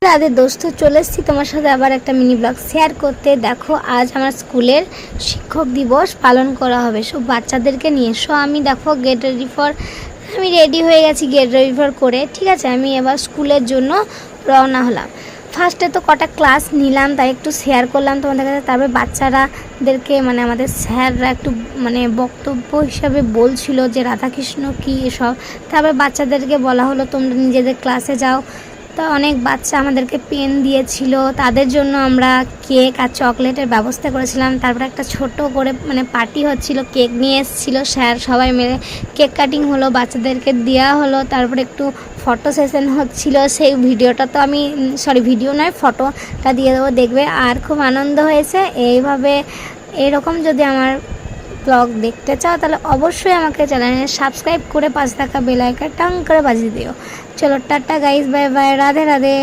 রাধে দোস্ত, চলে এসেছি তোমার সাথে আবার একটা মিনি ব্লগ শেয়ার করতে। দেখো, আজ আমার স্কুলের শিক্ষক দিবস পালন করা হবে সব বাচ্চাদেরকে নিয়ে। আমি দেখো আমি রেডি হয়ে গেছি গেট রেডি ফর করে। ঠিক আছে, আমি এবার স্কুলের জন্য রওনা হলাম। ফার্স্টে তো কটা ক্লাস নিলাম, তাই একটু শেয়ার করলাম তোমাদের কাছে। তারপরে বাচ্চারাদেরকে আমাদের স্যাররা একটু বক্তব্য হিসাবে বলছিল যে রাধাকৃষ্ণ কী এসব। তারপরে বাচ্চাদেরকে বলা হলো তোমরা নিজেদের ক্লাসে যাও। তো অনেক বাচ্চা আমাদেরকে পেন দিয়েছিল, তাদের জন্য আমরা কেক আর চকলেটের ব্যবস্থা করেছিলাম। তারপরে একটা ছোট করে পার্টি হচ্ছিল, কেক নিয়ে এসেছিলো স্যার, সবাই মিলে কেক কাটিং হলো, বাচ্চাদেরকে দেওয়া হলো। তারপরে একটু ফটো সেশন হচ্ছিল, সেই ভিডিওটা তো আমি ভিডিও নয়, ফটোটা দিয়ে দেবো, দেখবে। আর খুব আনন্দ হয়েছে। এইভাবে এরকম যদি আমার ব্লগ দেখতে চাও তাহলে অবশ্যই আমাকে চ্যানেলে সাবস্ক্রাইব করে পাশে থাকা বেল আইকন টাং করে বাজিয়ে দিও। চলো tata guys, bye bye, Radhe Radhe.